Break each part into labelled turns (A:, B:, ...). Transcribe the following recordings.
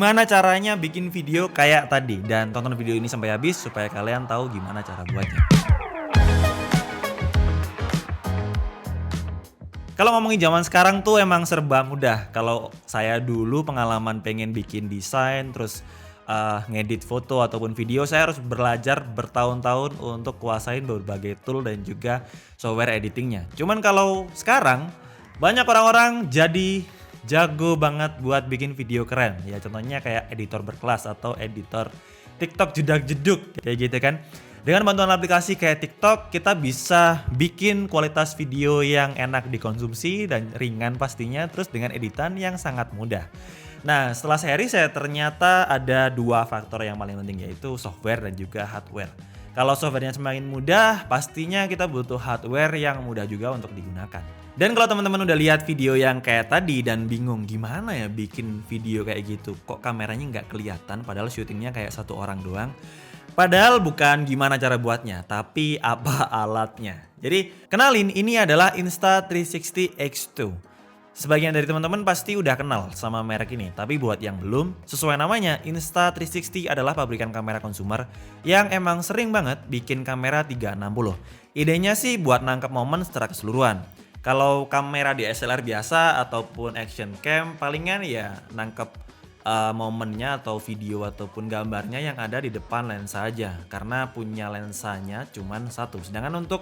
A: gimana caranya bikin video kayak tadi. Dan tonton video ini sampai habis supaya kalian tahu gimana cara buatnya. Kalau ngomongin zaman sekarang tuh emang serba mudah. Kalau saya dulu pengalaman pengen bikin desain, terus ngedit foto ataupun video, saya harus belajar bertahun-tahun untuk kuasain berbagai tool dan juga software editingnya. Cuman kalau sekarang banyak orang-orang jadi jago banget buat bikin video keren. Ya contohnya kayak editor berkelas atau editor TikTok jedak-jeduk kayak gitu kan. Dengan bantuan aplikasi kayak TikTok, kita bisa bikin kualitas video yang enak dikonsumsi dan ringan pastinya, terus dengan editan yang sangat mudah. Nah, setelah saya riset ternyata ada dua faktor yang paling penting, yaitu software dan juga hardware. Kalau softwarenya semakin mudah, pastinya kita butuh hardware yang mudah juga untuk digunakan. Dan kalau teman-teman udah lihat video yang kayak tadi dan bingung gimana ya bikin video kayak gitu, kok kameranya nggak kelihatan padahal syutingnya kayak satu orang doang. Padahal bukan gimana cara buatnya, tapi apa alatnya. Jadi kenalin, ini adalah Insta360 X2. Sebagian dari teman-teman pasti udah kenal sama merek ini, tapi buat yang belum, sesuai namanya, Insta360 adalah pabrikan kamera konsumer yang emang sering banget bikin kamera 360. Idenya sih buat nangkep momen secara keseluruhan. Kalau kamera DSLR biasa ataupun action cam, palingan ya nangkep momennya atau video ataupun gambarnya yang ada di depan lensa aja, karena punya lensanya cuman satu. Sedangkan untuk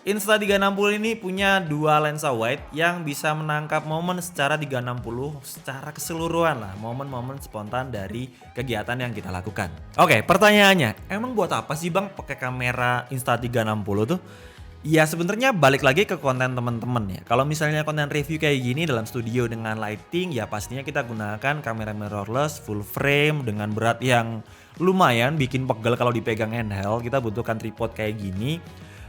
A: Insta360 ini punya dua lensa wide yang bisa menangkap momen secara 360 secara keseluruhan lah, momen-momen spontan dari kegiatan yang kita lakukan. Oke, pertanyaannya, emang buat apa sih Bang pakai kamera Insta360 tuh? Ya sebenarnya balik lagi ke konten teman-teman ya. Kalau misalnya konten review kayak gini dalam studio dengan lighting, ya pastinya kita gunakan kamera mirrorless full frame dengan berat yang lumayan bikin pegel kalau dipegang handheld. Kita butuhkan tripod kayak gini.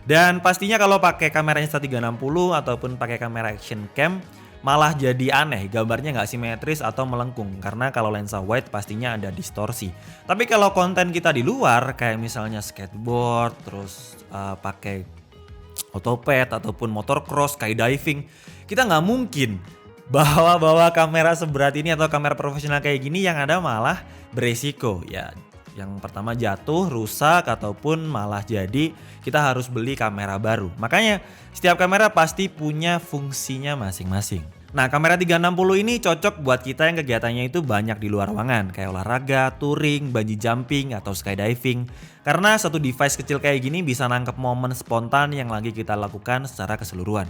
A: Dan pastinya kalau pakai kamera Insta360 ataupun pakai kamera action cam malah jadi aneh, gambarnya nggak simetris atau melengkung karena kalau lensa wide pastinya ada distorsi. Tapi kalau konten kita di luar kayak misalnya skateboard, terus pakai otopet ataupun motocross, skydiving, kita nggak mungkin bawa kamera seberat ini atau kamera profesional kayak gini yang ada malah beresiko ya. Yang pertama jatuh, rusak, ataupun malah jadi kita harus beli kamera baru. Makanya setiap kamera pasti punya fungsinya masing-masing. Nah, kamera 360 ini cocok buat kita yang kegiatannya itu banyak di luar ruangan, kayak olahraga, touring, bungee jumping, atau skydiving. Karena satu device kecil kayak gini bisa nangkep momen spontan yang lagi kita lakukan secara keseluruhan.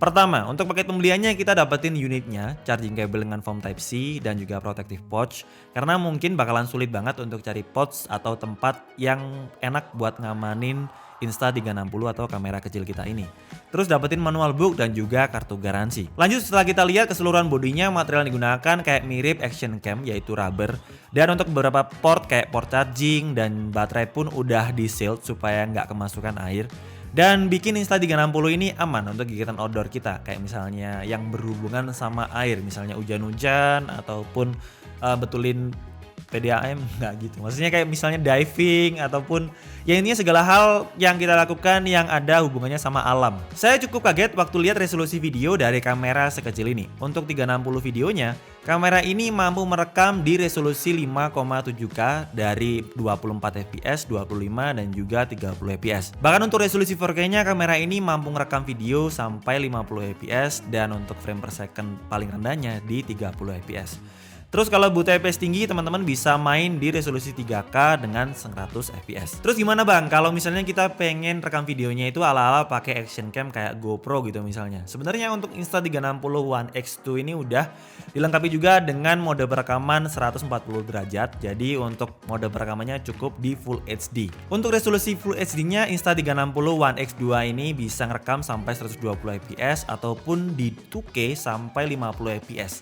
A: Pertama, untuk paket pembeliannya kita dapetin unitnya, charging cable dengan foam Type-C dan juga protective pouch. Karena mungkin bakalan sulit banget untuk cari pouch atau tempat yang enak buat ngamanin Insta360 atau kamera kecil kita ini. Terus dapetin manual book dan juga kartu garansi. Lanjut, setelah kita lihat keseluruhan bodinya, material yang digunakan kayak mirip action cam yaitu rubber. Dan untuk beberapa port kayak port charging dan baterai pun udah di sealed supaya nggak kemasukan air. Dan bikin Insta360 ini aman untuk kegiatan outdoor kita, kayak misalnya yang berhubungan sama air, misalnya hujan-hujan ataupun betulin PDAM, nggak gitu. Maksudnya kayak misalnya diving ataupun ya intinya segala hal yang kita lakukan yang ada hubungannya sama alam. Saya cukup kaget waktu lihat resolusi video dari kamera sekecil ini. Untuk 360 videonya, kamera ini mampu merekam di resolusi 5,7K dari 24 fps, 25 dan juga 30 fps. Bahkan untuk resolusi 4K-nya kamera ini mampu merekam video sampai 50 fps dan untuk frame per second paling rendahnya di 30 fps. Terus kalau butuh FPS tinggi, teman-teman bisa main di resolusi 3K dengan 100 fps. Terus gimana Bang kalau misalnya kita pengen rekam videonya itu ala-ala pakai action cam kayak GoPro gitu misalnya. Sebenarnya untuk Insta360 One X2 ini udah dilengkapi juga dengan mode perekaman 140 derajat. Jadi untuk mode perekamannya cukup di Full HD. Untuk resolusi Full HD-nya Insta360 One X2 ini bisa ngerekam sampai 120 fps ataupun di 2K sampai 50 fps.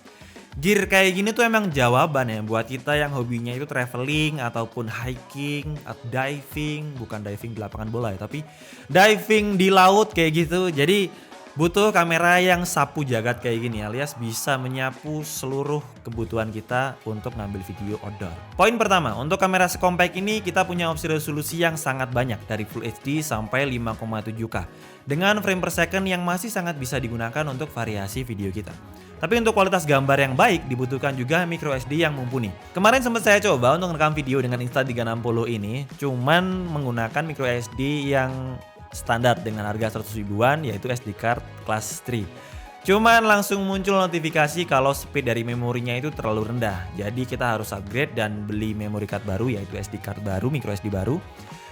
A: Gear kayak gini tuh emang jawaban ya buat kita yang hobinya itu traveling ataupun hiking atau diving, bukan diving di lapangan bola ya, tapi diving di laut kayak gitu. Jadi butuh kamera yang sapu jagat kayak gini, alias bisa menyapu seluruh kebutuhan kita untuk ngambil video outdoor. Poin pertama, untuk kamera sekompak ini kita punya opsi resolusi yang sangat banyak dari Full HD sampai 5,7K dengan frame per second yang masih sangat bisa digunakan untuk variasi video kita. Tapi untuk kualitas gambar yang baik dibutuhkan juga micro SD yang mumpuni. Kemarin sempat saya coba untuk merekam video dengan Insta360 ini, cuman menggunakan micro SD yang standar dengan harga 100 ribuan, yaitu SD card kelas 3. Cuman langsung muncul notifikasi kalau speed dari memorinya itu terlalu rendah. Jadi kita harus upgrade dan beli memory card baru, yaitu SD card baru, micro SD baru.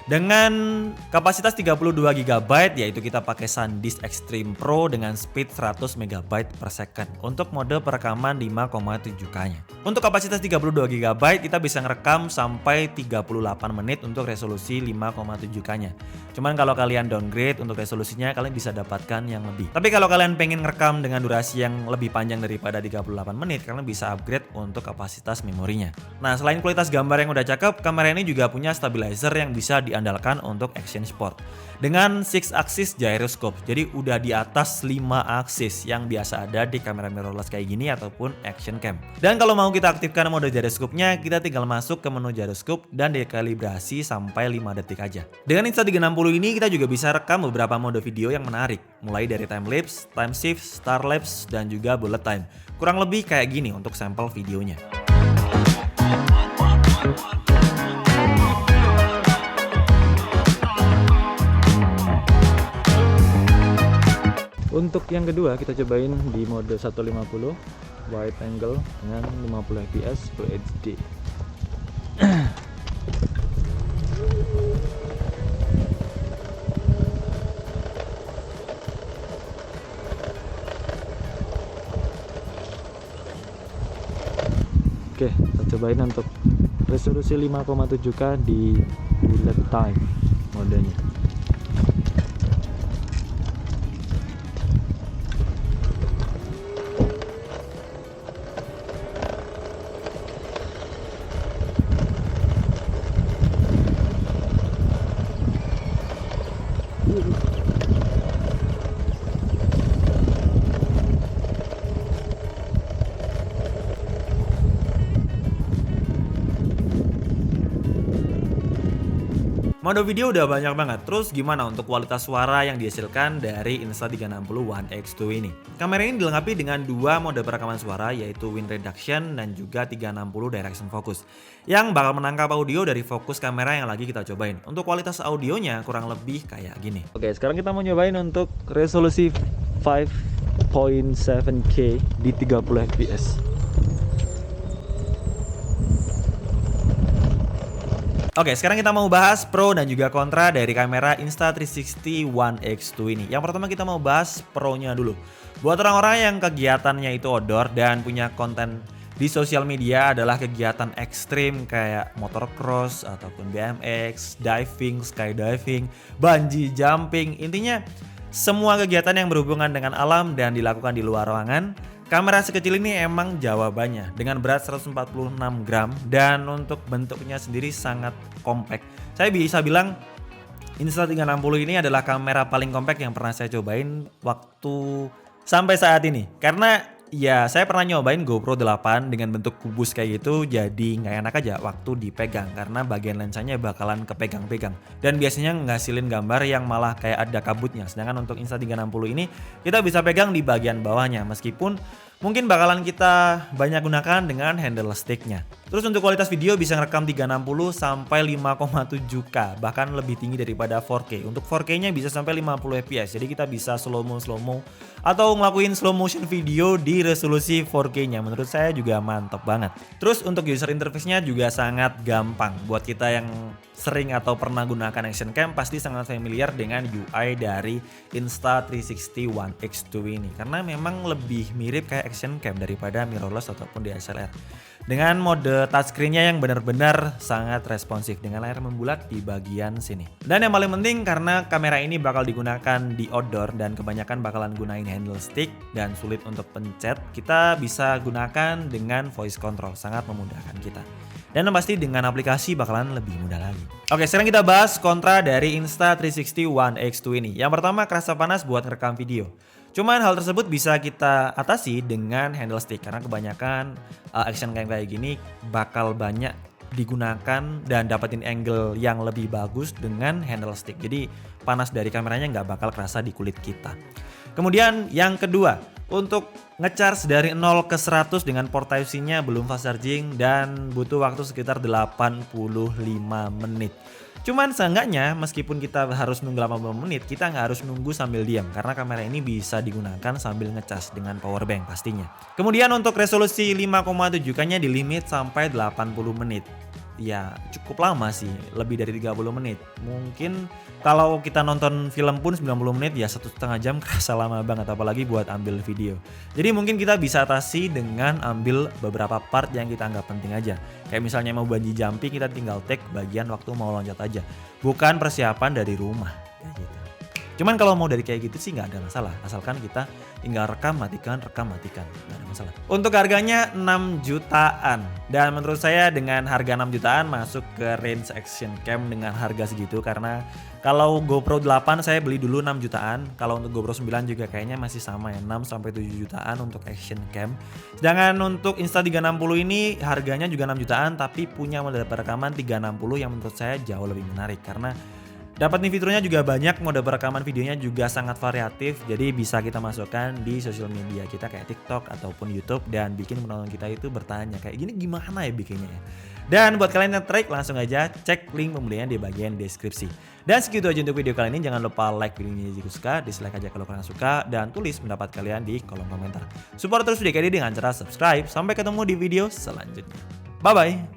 A: Dengan kapasitas 32 GB, yaitu kita pakai SanDisk Extreme Pro dengan speed 100 MB per second untuk mode perekaman 5,7K nya. Untuk kapasitas 32 GB kita bisa ngerekam sampai 38 menit untuk resolusi 5,7K nya. Cuman kalau kalian downgrade untuk resolusinya kalian bisa dapatkan yang lebih. Tapi kalau kalian pengen ngerekam dengan durasi yang lebih panjang daripada 38 menit, kalian bisa upgrade untuk kapasitas memorinya. Nah, selain kualitas gambar yang udah cakep, kamera ini juga punya stabilizer yang bisa diandalkan untuk action sport dengan 6 axis gyroscope. Jadi udah di atas 5 axis yang biasa ada di kamera mirrorless kayak gini ataupun action cam. Dan kalau mau kita aktifkan mode gyroscope-nya, kita tinggal masuk ke menu gyroscope dan dekalibrasi sampai 5 detik aja. Dengan Insta360 ini kita juga bisa rekam beberapa mode video yang menarik, mulai dari time lapse, time shift, star lapse, dan juga bullet time. Kurang lebih kayak gini untuk sampel videonya. Untuk yang kedua kita cobain di mode 150 wide angle dengan 50 fps Full HD. Oke, kita cobain untuk resolusi 5,7K di bullet time modenya. Mode video udah banyak banget, terus gimana untuk kualitas suara yang dihasilkan dari Insta360 One X2 ini? Kamera ini dilengkapi dengan dua mode perekaman suara, yaitu Wind Reduction dan juga 360 Direction Focus yang bakal menangkap audio dari fokus kamera yang lagi kita cobain. Untuk kualitas audionya kurang lebih kayak gini. Oke, sekarang kita mau nyobain untuk resolusi 5.7K di 30 fps. Oke, sekarang kita mau bahas pro dan juga kontra dari kamera Insta360 One X2 ini. Yang pertama kita mau bahas pro-nya dulu. Buat orang-orang yang kegiatannya itu outdoor dan punya konten di sosial media adalah kegiatan ekstrim kayak motocross ataupun BMX, diving, skydiving, bungee jumping. Intinya semua kegiatan yang berhubungan dengan alam dan dilakukan di luar ruangan. Kamera sekecil ini emang jawabannya dengan berat 146 gram dan untuk bentuknya sendiri sangat compact. Saya bisa bilang Insta360 ini adalah kamera paling compact yang pernah saya cobain waktu sampai saat ini. Karena ya saya pernah nyobain GoPro 8 dengan bentuk kubus kayak gitu, jadi nggak enak aja waktu dipegang karena bagian lensanya bakalan kepegang-pegang dan biasanya ngasilin gambar yang malah kayak ada kabutnya. Sedangkan untuk Insta360 ini kita bisa pegang di bagian bawahnya meskipun mungkin bakalan kita banyak gunakan dengan handle sticknya. Terus untuk kualitas video bisa ngerekam 360 sampai 5,7K, bahkan lebih tinggi daripada 4K. Untuk 4K-nya bisa sampai 50 fps. Jadi kita bisa slow mo atau ngelakuin slow motion video di resolusi 4K-nya. Menurut saya juga mantep banget. Terus untuk user interface-nya juga sangat gampang. Buat kita yang sering atau pernah gunakan action cam pasti sangat familiar dengan UI dari Insta360 One X2 ini karena memang lebih mirip kayak action cam daripada mirrorless ataupun DSLR. Dengan mode touchscreen-nya yang benar-benar sangat responsif dengan layar membulat di bagian sini. Dan yang paling penting karena kamera ini bakal digunakan di outdoor dan kebanyakan bakalan gunain handle stick dan sulit untuk pencet, kita bisa gunakan dengan voice control, sangat memudahkan kita. Dan pasti dengan aplikasi bakalan lebih mudah lagi. Oke, sekarang kita bahas kontra dari Insta360 One X2 ini. Yang pertama kerasa panas buat rekam video. Cuman hal tersebut bisa kita atasi dengan handle stick karena kebanyakan action cam kayak gini bakal banyak digunakan dan dapetin angle yang lebih bagus dengan handle stick. Jadi panas dari kameranya nggak bakal kerasa di kulit kita. Kemudian yang kedua, untuk ngecharge dari 0 ke 100 dengan port Type-C-nya belum fast charging dan butuh waktu sekitar 85 menit. Cuman seenggaknya meskipun kita harus nunggu 80 menit, kita nggak harus nunggu sambil diam karena kamera ini bisa digunakan sambil ngecas dengan power bank pastinya. Kemudian untuk resolusi 5,7K-nya di limit sampai 80 menit. Ya cukup lama sih, lebih dari 30 menit. Mungkin kalau kita nonton film pun 90 menit ya 1,5 jam kerasa lama banget apalagi buat ambil video. Jadi mungkin kita bisa atasi dengan ambil beberapa part yang kita anggap penting aja. Kayak misalnya mau bungee jumping kita tinggal take bagian waktu mau loncat aja. Bukan persiapan dari rumah. Ya gitu. Cuman kalau mau dari kayak gitu sih nggak ada masalah. Asalkan kita tinggal rekam matikan, nggak ada masalah. Untuk harganya 6 jutaan. Dan menurut saya dengan harga 6 jutaan masuk ke range action cam dengan harga segitu. Karena kalau GoPro 8 saya beli dulu 6 jutaan. Kalau untuk GoPro 9 juga kayaknya masih sama ya, 6-7 jutaan untuk action cam. Sedangkan untuk Insta360 ini harganya juga 6 jutaan tapi punya mode perekaman 360 yang menurut saya jauh lebih menarik. Karena dapat nih fiturnya juga banyak, mode perekaman videonya juga sangat variatif. Jadi bisa kita masukkan di sosial media kita kayak TikTok ataupun YouTube dan bikin penonton kita itu bertanya kayak gini gimana ya bikinnya ya. Dan buat kalian yang tertarik langsung aja cek link pembeliannya di bagian deskripsi. Dan segitu aja untuk video kali ini. Jangan lupa like videonya jika suka, dislike aja kalau kalian suka, dan tulis pendapat kalian di kolom komentar. Support terus video kali ini dengan cara subscribe. Sampai ketemu di video selanjutnya. Bye bye.